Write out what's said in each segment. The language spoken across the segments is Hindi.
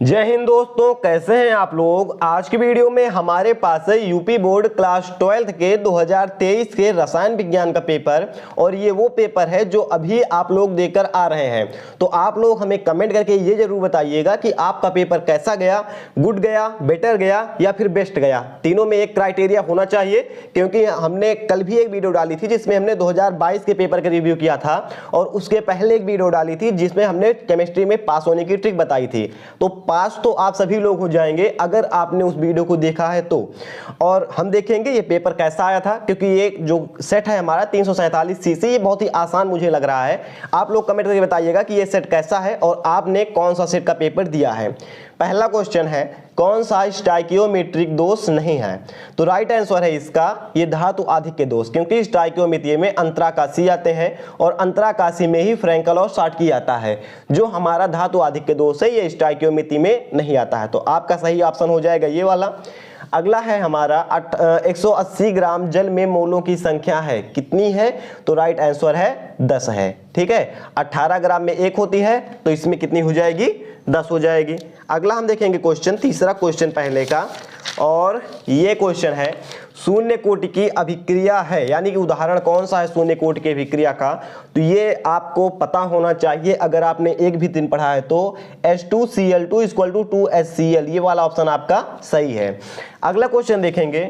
जय हिंद दोस्तों, कैसे हैं आप लोग। आज की वीडियो में हमारे पास है यूपी बोर्ड क्लास 12 के 2023 के रसायन विज्ञान का पेपर। और ये वो पेपर है जो अभी आप लोग देकर आ रहे हैं। तो आप लोग हमें कमेंट करके ये जरूर बताइएगा कि आपका पेपर कैसा गया, गुड गया, बेटर गया या फिर बेस्ट गया। तीनों में एक क्राइटेरिया होना चाहिए, क्योंकि हमने कल भी एक वीडियो डाली थी जिसमें हमने 2022 के पेपर का रिव्यू किया था, और उसके पहले एक वीडियो डाली थी जिसमें हमने केमिस्ट्री में पास होने की ट्रिक बताई थी। तो पास तो आप सभी लोग हो जाएंगे अगर आपने उस वीडियो को देखा है तो। और हम देखेंगे ये पेपर कैसा आया था, क्योंकि ये जो सेट है हमारा 347 सीसी, ये बहुत ही आसान मुझे लग रहा है। आप लोग कमेंट करके बताइएगा कि ये सेट कैसा है और आपने कौन सा सेट का पेपर दिया है। पहला क्वेश्चन है, कौन सा स्टाइकियोमेट्रिक दोष नहीं है। तो राइट आंसर है इसका ये धातु आधिक्य दोष, क्योंकि स्टाइकियोमेट्री में अंतराकाशी आते हैं और अंतराकाशी में ही फ्रैंकल और शॉटकी आता है। जो हमारा धातु आधिक्य दोष है ये स्टाइकियोमेट्री में नहीं आता है। तो आपका सही ऑप्शन हो जाएगा ये वाला। अगला है हमारा 180 ग्राम जल में मोलों की संख्या है, कितनी है। तो राइट आंसर है 10 है। ठीक है, 18 ग्राम में 1 होती है तो इसमें कितनी हो जाएगी, 10 हो जाएगी। अगला हम देखेंगे क्वेश्चन, तीसरा क्वेश्चन पहले का, और ये क्वेश्चन है शून्य कोटि की अभिक्रिया है, यानी कि उदाहरण कौन सा है शून्य कोटि की अभिक्रिया का। तो ये आपको पता होना चाहिए अगर आपने एक भी दिन पढ़ा है तो। H2Cl2 = 2HCl, ये वाला ऑप्शन आपका सही है। अगला क्वेश्चन देखेंगे,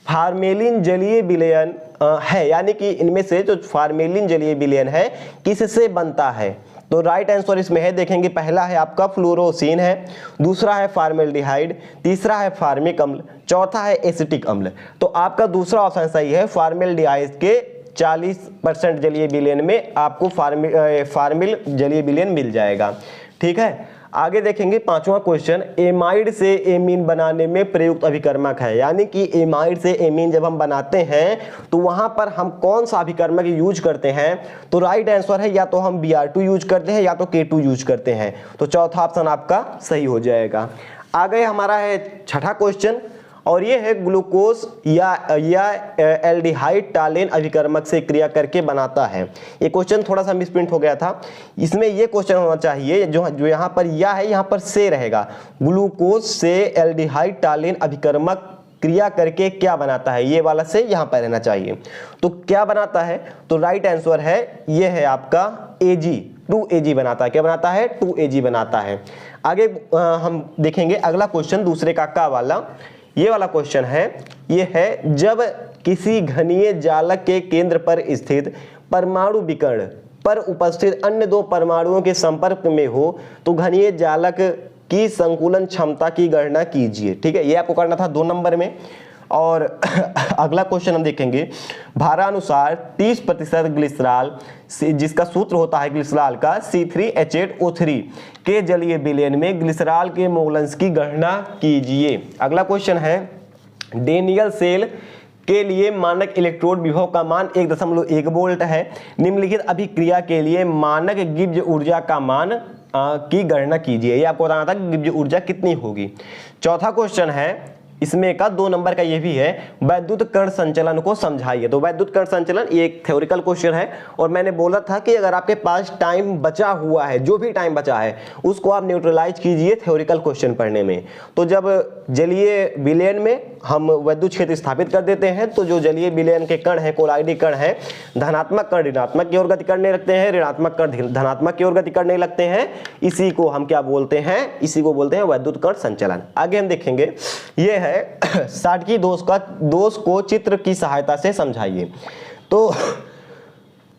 फार्मेलिन जलीय विलयन है, यानी कि इनमें से जो फार्मेलिन जलीय विलयन है किससे बनता है। तो राइट आंसर इसमें है, देखेंगे पहला है आपका फ्लोरोसिन है, दूसरा है फार्मेल्डिहाइड, तीसरा है फार्मिक अम्ल, चौथा है एसिटिक अम्ल। तो आपका दूसरा ऑप्शन सही है। फार्मेल्डिहाइड के 40% जलीय विलयन में आपको फार्मिल जलीय विलयन मिल जाएगा। ठीक है, आगे देखेंगे पांचवा क्वेश्चन, एमाइड से एमीन बनाने में प्रयुक्त अभिकर्मक है, यानी कि एमाइड से एमीन जब हम बनाते हैं तो वहां पर हम कौन सा अभिकर्मक यूज करते हैं। तो राइट आंसर है या तो हम Br2 यूज करते हैं या तो K2 यूज करते हैं। तो चौथा ऑप्शन आपका सही हो जाएगा। आगे हमारा है छठा क्वेश्चन, और ये है ग्लूकोज या एल्डिहाइड टालेन अभिकर्मक से क्रिया करके बनाता है। ये क्वेश्चन थोड़ा सा मिसप्रिंट हो गया था, इसमें ये क्वेश्चन होना चाहिए जो यहाँ पर या है, यहाँ पर से रहेगा। ग्लूकोज से एल्डिहाइड टालेन अभिकर्मक क्रिया करके क्या बनाता है, ये वाला से यहाँ पर रहना चाहिए। तो क्या बनाता है, तो राइट आंसर है ये है आपका Ag, 2Ag बनाता है। क्या बनाता है, 2Ag बनाता है। आगे हम देखेंगे अगला क्वेश्चन, दूसरे का वाला, ये वाला क्वेश्चन है, ये है जब किसी घनीय जालक के केंद्र पर स्थित परमाणु विकर्ण पर उपस्थित अन्य दो परमाणुओं के संपर्क में हो तो घनीय जालक की संकुलन क्षमता की गणना कीजिए। ठीक है, ये आपको करना था 2 नंबर में। और अगला क्वेश्चन हम देखेंगे, भारानुसार 30% ग्लिसरॉल जिसका सूत्र होता है ग्लिसरॉल का C3H8O3 के जलीय विलयन में ग्लिसरॉल के मोलंस की गणना कीजिए। अगला क्वेश्चन है, डेनियल सेल के लिए मानक इलेक्ट्रोड विभव का मान 1.1 वोल्ट है। निम्नलिखित अभिक्रिया के लिए मानक गिब्ज ऊर्जा का मान की गणना कीजिए। ये आपको बताना था कि गिब्ज ऊर्जा कितनी होगी। चौथा क्वेश्चन है, इसमें का 2 नंबर का ये भी है, वैद्युत कण संचलन को समझाइए। तो वैद्युत कण संचलन ये एक थ्योरिकल क्वेश्चन है, और मैंने बोला था कि अगर आपके पास टाइम बचा हुआ है, जो भी टाइम बचा है उसको आप न्यूट्रलाइज कीजिए थ्योरिकल क्वेश्चन पढ़ने में। तो जब जलीय विलयन में हम वैद्युत क्षेत्र स्थापित कर देते हैं तो जो जलीय विलयन के कण है, कोलाइडी कण है, धनात्मक कण ऋणात्मक की ओर गति करने लगते हैं, ऋणात्मक कण धनात्मक की ओर गति करने लगते हैं। इसी को हम क्या बोलते हैं, इसी को बोलते हैं वैद्युत कण संचलन। आगे हम देखेंगे, ये है शॉटकी दोष को चित्र की सहायता से समझाइए। तो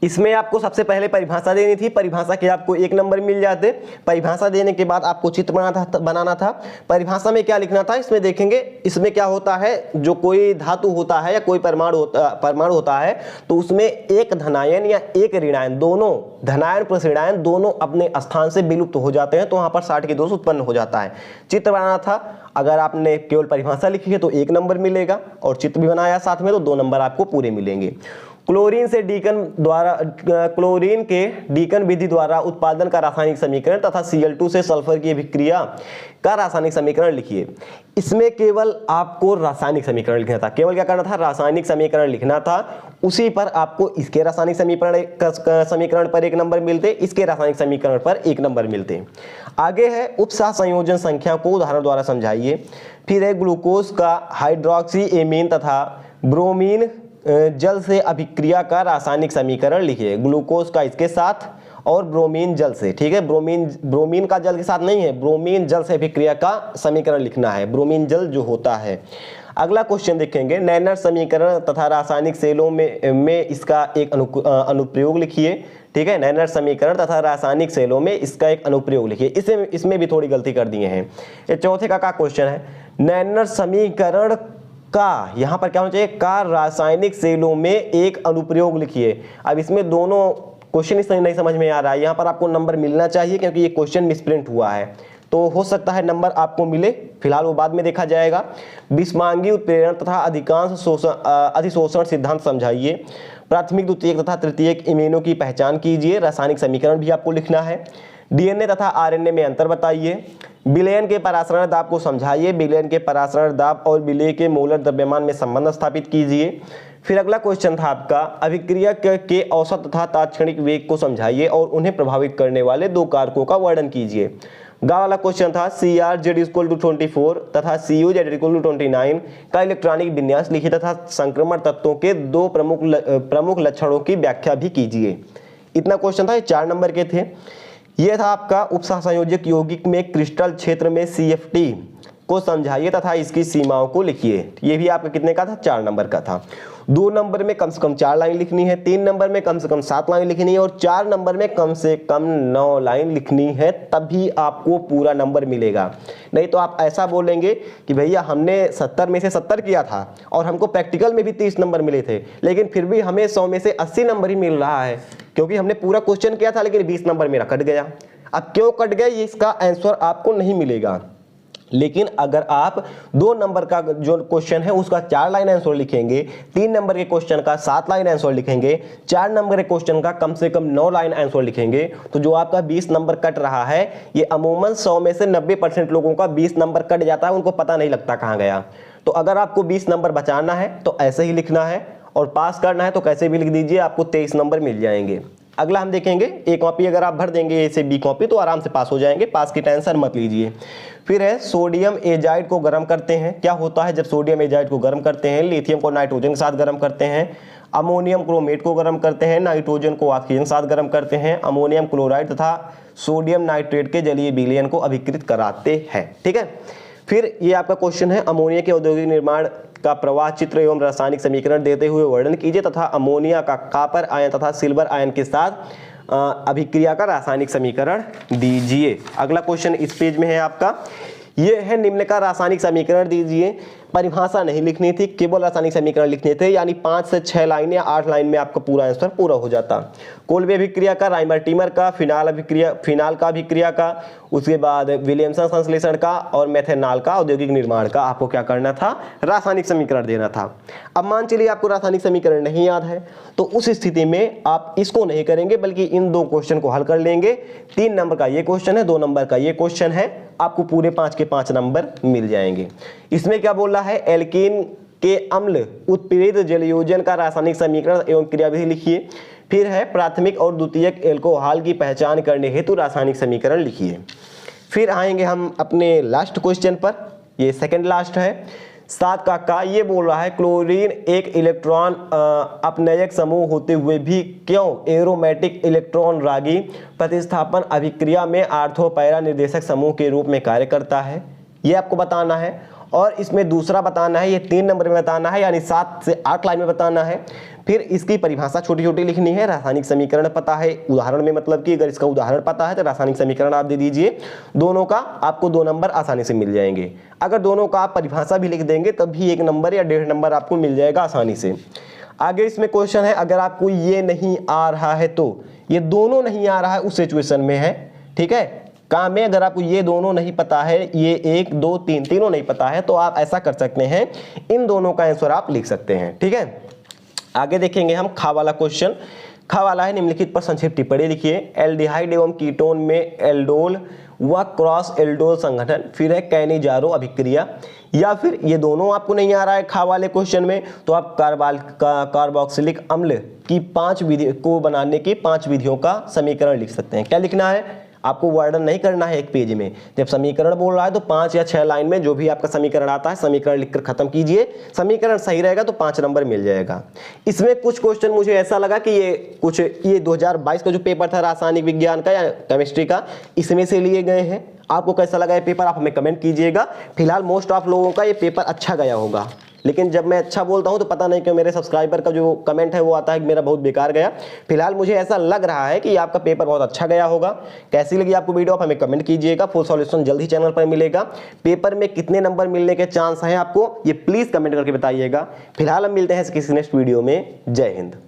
इसमें आपको सबसे पहले परिभाषा देनी थी, परिभाषा के आपको 1 नंबर मिल जाते। परिभाषा देने के बाद आपको चित्र बनाना था। परिभाषा में क्या लिखना था, इसमें देखेंगे, इसमें क्या होता है, जो कोई धातु होता है या कोई परमाणु होता है तो उसमें एक धनायन या एक ऋणायन, दोनों धनायन प्लस ऋणायन दोनों अपने स्थान से विलुप्त हो जाते हैं, तो वहां पर शॉटकी दोष उत्पन्न हो जाता है। चित्र बनाना था, अगर आपने केवल परिभाषा लिखी है तो 1 नंबर मिलेगा, और चित्र भी बनाया साथ में तो 2 नंबर आपको पूरे मिलेंगे। क्लोरीन के डीकन विधि द्वारा उत्पादन का रासायनिक समीकरण तथा Cl2 से सल्फर की अभिक्रिया का रासायनिक समीकरण लिखिए। इसमें केवल आपको रासायनिक समीकरण लिखना था, केवल क्या करना था, रासायनिक समीकरण लिखना था। उसी पर आपको इसके रासायनिक समीकरण पर 1 नंबर मिलते, इसके रासायनिक समीकरण पर 1 नंबर मिलते। आगे है उपसह संयोजन संख्या को उदाहरण द्वारा समझाइए। फिर है ग्लूकोज का हाइड्रोक्सी एमीन तथा ब्रोमीन जल से अभिक्रिया का रासायनिक समीकरण लिखिए। ग्लूकोज का इसके साथ और ब्रोमीन जल से, ठीक है, ब्रोमीन का जल के साथ नहीं है, ब्रोमीन जल से अभिक्रिया का समीकरण लिखना है, ब्रोमीन जल जो होता है। अगला क्वेश्चन देखेंगे, नैनर समीकरण तथा रासायनिक सेलों में इसका एक अनुप्रयोग लिखिए। ठीक है, नैनर समीकरण तथा रासायनिक सेलों में इसका एक अनुप्रयोग लिखिए। इसमें भी थोड़ी गलती कर दिए हैं। ये चौथे का क्वेश्चन है, नैनर समीकरण का यहाँ पर क्या होना चाहिए, का रासायनिक सेलों में एक अनुप्रयोग लिखिए। अब इसमें दोनों क्वेश्चन इसमें नहीं समझ में आ रहा है, यहाँ पर आपको नंबर मिलना चाहिए क्योंकि ये क्वेश्चन मिसप्रिंट हुआ है, तो हो सकता है नंबर आपको मिले, फिलहाल वो बाद में देखा जाएगा। विषमांगी उत्प्रेरण तथा अधिकांश अधिशोषण सिद्धांत समझाइए। प्राथमिक, द्वितीयक तथा तृतीयक इम्यूनो की पहचान कीजिए। रासायनिक समीकरण भी आपको लिखना है। डीएनए तथा आरएनए में अंतर बताइए। विलयन के परासरण दाब को समझाइए। विलयन के परासरण दाब और विलय के मोलर द्रव्यमान में संबंध स्थापित कीजिए। फिर अगला क्वेश्चन था आपका, अभिक्रिया के औसत तथा तात्क्षणिक वेग को समझाइए और उन्हें प्रभावित करने वाले 2 कारकों का वर्णन कीजिए। गा वाला क्वेश्चन था, CrZ=24 तथा CuZ=29 का इलेक्ट्रॉनिक विन्यास लिखिए तथा संक्रमण तत्वों के 2 प्रमुख लक्षणों की व्याख्या भी कीजिए। इतना क्वेश्चन था, ये 4 नंबर के थे। यह था आपका उपसहसंयोजक यौगिक में क्रिस्टल क्षेत्र में CFT को समझाइए तथा इसकी सीमाओं को लिखिए। ये भी आपका कितने का था, 4 नंबर का था। 2 नंबर में कम से कम 4 लाइन लिखनी है, 3 नंबर में कम से कम 7 लाइन लिखनी है और 4 नंबर में कम से कम 9 लाइन लिखनी है, तभी आपको पूरा नंबर मिलेगा। नहीं तो आप ऐसा बोलेंगे कि भैया हमने 70 में से 70 किया था और हमको प्रैक्टिकल में भी 30 नंबर मिले थे, लेकिन फिर भी हमें 100 में से 80 नंबर ही मिल रहा है क्योंकि हमने पूरा क्वेश्चन किया था लेकिन 20 नंबर मेरा कट गया। अब क्यों कट गया, ये इसका आंसर आपको नहीं मिलेगा। लेकिन अगर आप 2 नंबर का जो क्वेश्चन है उसका 4 लाइन आंसर लिखेंगे, 3 नंबर के क्वेश्चन का 7 लाइन आंसर लिखेंगे, 4 नंबर के क्वेश्चन का कम से कम 9 लाइन आंसर लिखेंगे, तो जो आपका 20 नंबर कट रहा है, ये अमूमन 100 में से 90% लोगों का 20 नंबर कट जाता है, उनको पता नहीं लगता कहाँ गया। तो अगर आपको 20 नंबर बचाना है तो ऐसे ही लिखना है और पास करना है तो कैसे भी लिख दीजिए, आपको 23 नंबर मिल जाएंगे। अगला हम देखेंगे, ए कॉपी अगर आप भर देंगे ए से बी कॉपी तो आराम से पास हो जाएंगे, पास की टेंशन मत लीजिए। फिर है सोडियम एजाइड को गर्म करते हैं। क्या होता है जब सोडियम एजाइड को गर्म करते हैं, लिथियम को नाइट्रोजन के साथ गर्म करते हैं, अमोनियम क्रोमेट को गर्म करते हैं, नाइट्रोजन को ऑक्सीजन के साथ गर्म करते हैं, अमोनियम क्लोराइड तथा सोडियम नाइट्रेट के जलीय विलयन को अभिकृत कराते हैं। ठीक है, फिर ये आपका क्वेश्चन है, अमोनिया के औद्योगिक निर्माण का प्रवाह चित्र एवं रासायनिक समीकरण देते हुए वर्णन कीजिए तथा अमोनिया का कॉपर आयन तथा सिल्वर आयन के साथ अभिक्रिया का रासायनिक समीकरण दीजिए। अगला क्वेश्चन इस पेज में है आपका, ये है निम्न का रासायनिक समीकरण दीजिए। परिभाषा नहीं लिखनी थी, केवल रासायनिक समीकरण लिखने थे, यानी 5 से 6 लाइन या 8 लाइन में आपका पूरा आंसर पूरा हो जाता। कोल्बे अभिक्रिया का, राइमर टीमर का, फिनाल का अभिक्रिया का, उसके बाद विलियमसन संश्लेषण का और मेथेनॉल का औद्योगिक निर्माण का आपको क्या करना था, रासायनिक समीकरण देना था। अब मान चलिए आपको रासायनिक समीकरण नहीं याद है, तो उस स्थिति में आप इसको नहीं करेंगे बल्कि इन 2 क्वेश्चन को हल कर लेंगे। 3 नंबर का ये क्वेश्चन है, 2 नंबर का ये क्वेश्चन है, आपको पूरे 5 के 5 नंबर मिल जाएंगे। इसमें क्या बोल रहा है, एल्कीन के अम्ल उत्प्रेरित जलयोजन का रासायनिक समीकरण एवं क्रियाविधि लिखिए। फिर है प्राथमिक और द्वितीयक एल्कोहल की पहचान करने हेतु रासायनिक समीकरण लिखिए। फिर आएंगे हम अपने लास्ट क्वेश्चन पर, ये सेकंड लास्ट है। 7 का ये बोल रहा है, क्लोरीन एक इलेक्ट्रॉन अपनयक समूह होते हुए भी क्यों एरोमेटिक इलेक्ट्रॉन रागी प्रतिस्थापन अभिक्रिया में आर्थो पैरा निर्देशक समूह के रूप में कार्य करता है, ये आपको बताना है। और इसमें दूसरा बताना है, ये 3 नंबर में बताना है, यानी 7 से 8 लाइन में बताना है। फिर इसकी परिभाषा छोटी छोटी लिखनी है। रासायनिक समीकरण पता है, उदाहरण में मतलब कि अगर इसका उदाहरण पता है तो रासायनिक समीकरण आप दे दीजिए। दोनों का आपको 2 नंबर आसानी से मिल जाएंगे। अगर दोनों का आप परिभाषा भी लिख देंगे तब भी 1 नंबर या 1.5 नंबर आपको मिल जाएगा आसानी से। आगे इसमें क्वेश्चन है, अगर आपको ये नहीं आ रहा है तो, ये दोनों नहीं आ रहा है उस सिचुएशन में है, ठीक है, काम में अगर आपको ये दोनों नहीं पता है, ये 1 2 3 तीनों नहीं पता है, तो आप ऐसा कर सकते हैं, इन दोनों का आंसर आप लिख सकते हैं। ठीक है, आगे देखेंगे हम खा वाला क्वेश्चन। खा वाला है, निम्नलिखित पर संक्षिप्त टिप्पणी लिखिए। एल्डिहाइड एवं कीटोन में एल्डोल व क्रॉस एल्डोल संगठन, फिर है कैनिजारो अभिक्रिया, या फिर ये दोनों आपको नहीं आ रहा है खा वाले क्वेश्चन में, तो आप कार्बोक्सिलिक अम्ल की 5 विधि को बनाने की 5 विधियों का समीकरण लिख सकते हैं। क्या लिखना है, आपको वर्णन नहीं करना है एक पेज में। जब समीकरण बोल रहा है तो 5 या 6 लाइन में जो भी आपका समीकरण आता है समीकरण लिखकर खत्म कीजिए। समीकरण सही रहेगा तो 5 नंबर मिल जाएगा। इसमें कुछ क्वेश्चन मुझे ऐसा लगा कि ये 2022 का जो पेपर था रासायनिक विज्ञान का या केमिस्ट्री का, इसमें से लिए गए हैं। आपको कैसा लगा ये पेपर, आप हमें कमेंट कीजिएगा। फिलहाल मोस्ट ऑफ लोगों का ये पेपर अच्छा गया होगा, लेकिन जब मैं अच्छा बोलता हूं तो पता नहीं क्यों मेरे सब्सक्राइबर का जो कमेंट है वो आता है कि मेरा बहुत बेकार गया। फिलहाल मुझे ऐसा लग रहा है कि आपका पेपर बहुत अच्छा गया होगा। कैसी लगी आपको वीडियो, आप हमें कमेंट कीजिएगा। फुल सॉल्यूशन जल्द ही चैनल पर मिलेगा। पेपर में कितने नंबर मिलने के चांस हैं आपको, ये प्लीज कमेंट करके बताइएगा। फिलहाल हम मिलते हैं किसी नेक्स्ट वीडियो में। जय हिंद।